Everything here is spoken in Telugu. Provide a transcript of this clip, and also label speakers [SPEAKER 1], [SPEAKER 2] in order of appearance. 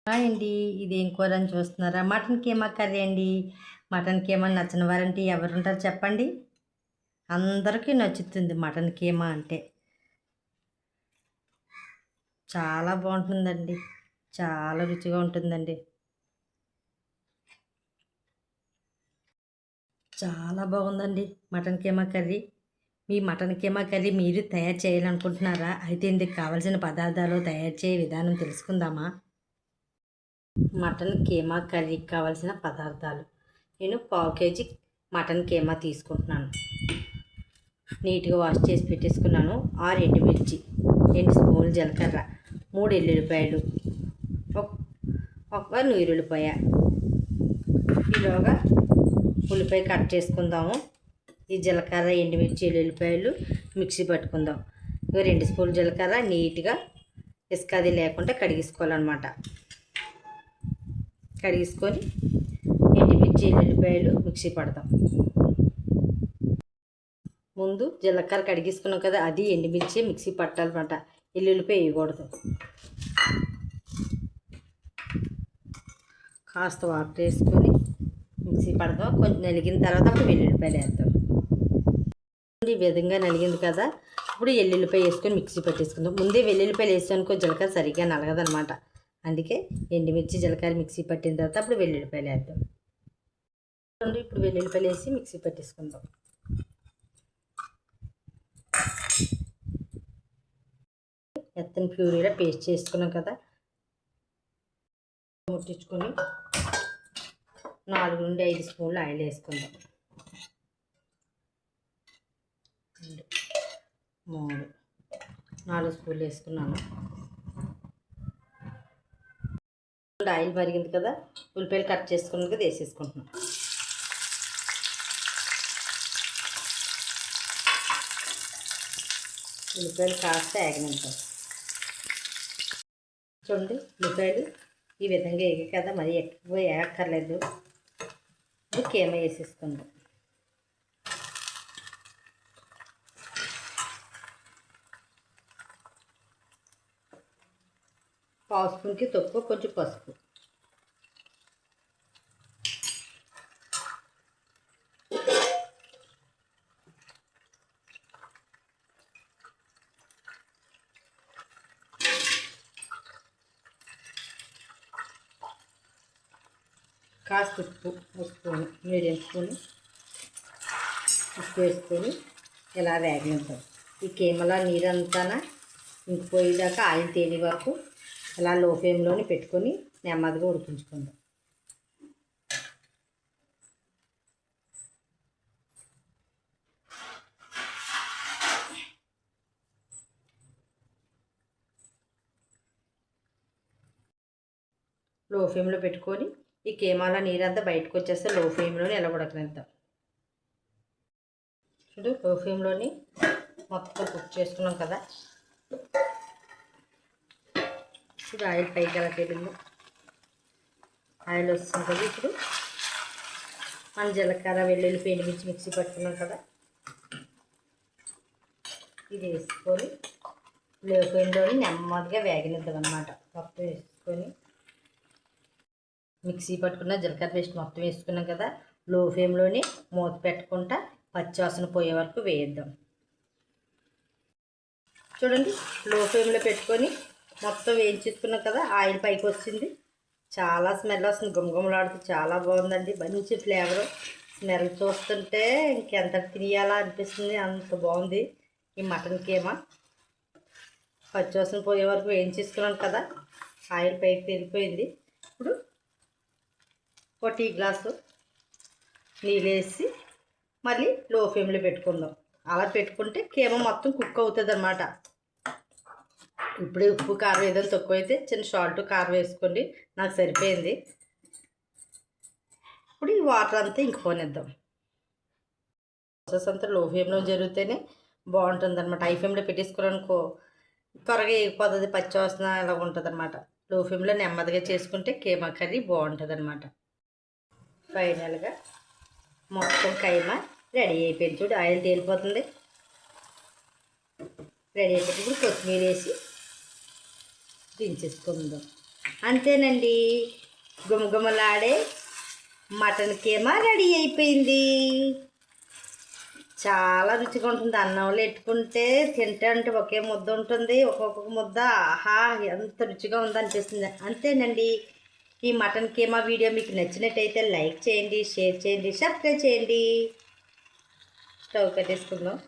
[SPEAKER 1] హాయ్ అండి. ఇదేం కూర అని చూస్తున్నారా? మటన్ కీమా కర్రీ అండి. మటన్ కీమా నచ్చని వారంటే ఎవరుంటారు చెప్పండి? అందరికీ నచ్చుతుంది మటన్ కీమా అంటే. చాలా బాగుంటుందండి. చాలా రుచిగా ఉంటుందండి. చాలా బాగుందండి మటన్ కీమా కర్రీ. మీ మటన్ కీమా కర్రీ మీరు తయారు చేయాలనుకుంటున్నారా? అయితే ఇందుకు కావాల్సిన పదార్థాలు తయారు చేయ విధానం తెలుసుకుందామా? మటన్ కీమా కర్రీకి కావాల్సిన పదార్థాలు. నేను పావు కేజీ మటన్ కీమా తీసుకుంటున్నాను. నీట్గా వాష్ చేసి పెట్టేసుకున్నాను. 6 ఎండుమిర్చి, 2 స్పూన్లు జీలకర్ర, 3 ఎల్లుల్లిపాయలు, ఒక నూరుల్లిపాయ. ఈలోగా ఉల్లిపాయ కట్ చేసుకుందాము. ఈ జీలకర్ర, ఎండుమిర్చి, ఎల్లుల్లిపాయలు మిక్సీ పట్టుకుందాం. ఇక 2 స్పూన్లు జీలకర్ర నీట్గా ఇసుక అది లేకుండా కడిగేసుకోవాలన్నమాట. కడిగేసుకొని ఎండుమిర్చి, ఎల్లుల్లిపాయలు మిక్సీ పడదాం. ముందు జీలకర్ర కడిగేసుకున్నాం కదా, అది ఎండుమిర్చి మిక్సీ పట్టాలన్నమాట. ఎల్లుల్లిపాయ వేయకూడదు. కాస్త వాటర్ వేసుకొని మిక్సీ పడదాం. కొంచెం నలిగిన తర్వాత అప్పుడు వెల్లుల్లిపాయలు వేద్దాం. ఈ విధంగా నలిగింది కదా, ఇప్పుడు ఎల్లుల్లిపాయ వేసుకొని మిక్సీ పట్టేసుకుందాం. ముందే వెల్లుల్లిపాయలు వేసానుకో జీలకర్ర సరిగ్గా నలగదనమాట. అందుకే ఎండుమిర్చి జీలకర్ర మిక్సీ పట్టిన తర్వాత అప్పుడు వెల్లుల్లిపాయలు వేద్దాం. ఇప్పుడు వెల్లుల్లిపాయలు వేసి మిక్సీ పట్టేసుకుందాం. మెత్తని ప్యూరీలో పేస్ట్ చేసుకున్నాం కదా, ముట్టించుకొని 4 నుండి 5 స్పూన్లు ఆయిల్ వేసుకుందాం. 3, 4 స్పూన్లు వేసుకున్నాను. ఆయిల్ మరిగింది కదా, ఉల్లిపాయలు కట్ చేసుకున్నాం కదా వేసేసుకుంటున్నాం. ఉల్లిపాయలు కాస్త వేగనిద్దాం. చూడండి, ఉల్లిపాయలు ఈ విధంగా వేగాయి కదా, మరి ఎక్కువ వేగక్కర్లేదు. ఇప్పుడు కీమా వేసేసుకుందాం. పావు స్పూన్కి తక్కువ కొంచెం పసుపు, కాస్త ఉప్పు, స్పూన్ మీడియం స్పూన్ ఉప్పు వేసుకొని ఇలా వేగనిద్దాం. ఈ కీమలో నీరంతా ఇంకిపోయేదాకా ఆయిల్ తేలి వరకు ఇలా లో ఫ్లేమ్లోనే పెట్టుకొని నెమ్మదిగా ఉడికించుకుందాం. లో ఫ్లేమ్లో పెట్టుకొని ఈ కీమాల నీరంతా బయటకు వచ్చేస్తే లో ఫ్లేమ్లోనే ఎలా ఉడకనిద్దాం. చూడు, లో ఫ్లేమ్లోని మొత్తం కుక్ చేసుకున్నాం కదా. ఇప్పుడు ఆయిల్ పైకి ఎలా తేలింది, ఆయిల్ వస్తుంది కదా. ఇప్పుడు మన జీలకర్ర, వెల్లుల్లి, ఎండుమిర్చి మిక్సీ పట్టుకున్నాం కదా, ఇది వేసుకొని లో ఫ్లేమ్లోని నెమ్మదిగా వేగనిద్దాం అన్నమాట. మొత్తం వేసుకొని మిక్సీ పట్టుకున్న జీలకర్ర పేస్ట్ మొత్తం వేసుకున్నాం కదా, లో ఫ్లేమ్లోని మూత పెట్టుకుంటా పచ్చివాసన పోయే వరకు వేయిద్దాం. చూడండి, లో ఫ్లేమ్లో పెట్టుకొని మొత్తం వేయించుకున్నాం కదా, ఆయిల్ పైకి వచ్చింది. చాలా స్మెల్ వస్తుంది, గుమగుమలాడుతూ చాలా బాగుందండి. మంచి ఫ్లేవరు. స్మెల్ చూస్తుంటే ఇంకెంత తినేయాలా అనిపిస్తుంది, అంత బాగుంది ఈ మటన్ కీమా. పచ్చివాసన పోయే వరకు వేయించేసుకున్నాను కదా, ఆయిల్ పైకి తేలిపోయింది. ఇప్పుడు ఒక టీ గ్లాసు నీళ్ళు వేసి మళ్ళీ లో ఫ్లేమ్లో పెట్టుకుందాం. అలా పెట్టుకుంటే కీమా మొత్తం కుక్ అవుతుంది అన్నమాట. ఇప్పుడే ఉప్పు కారం ఏదైనా తక్కువ అయితే చిన్న సాల్ట్ కారం వేసుకోండి, నాకు సరిపోయింది. ఇప్పుడు ఈ వాటర్ అంతా ఇంకిపోనిద్దాం. ప్రాసెస్ అంతా లో ఫ్లేమ్లో జరిగితేనే బాగుంటుంది అనమాట. హై ఫ్లేమ్లో పెట్టేసుకోవాలనుకో త్వరగా వేగిపోతుంది, పచ్చివాసన ఇలా ఉంటుంది అనమాట. లో ఫ్లేమ్లో నెమ్మదిగా చేసుకుంటే కీమా కర్రీ బాగుంటుంది అనమాట. ఫైనల్గా మొత్తం కైమా రెడీ అయిపోయింది. చూడు, ఆయిల్ తేలిపోతుంది. రెడీ అయిపోయింది. ఇప్పుడు కొత్తిమీర వేసి దించేసుకుందాం. అంతేనండి, గుమగుమలాడే మటన్ కీమా రెడీ అయిపోయింది. చాలా రుచిగా ఉంటుంది. అన్నంలో ఎట్టుకుంటే తింటే అంటే ఒకే ముద్ద ఉంటుంది. ఒక్కొక్క ముద్ద ఆహా ఎంత రుచిగా ఉందనిపిస్తుంది. అంతేనండి, ఈ మటన్ కీమా వీడియో మీకు నచ్చినట్టయితే లైక్ చేయండి, షేర్ చేయండి, సబ్స్క్రైబ్ చేయండి. స్టవ్ కట్టేసుకుందాం.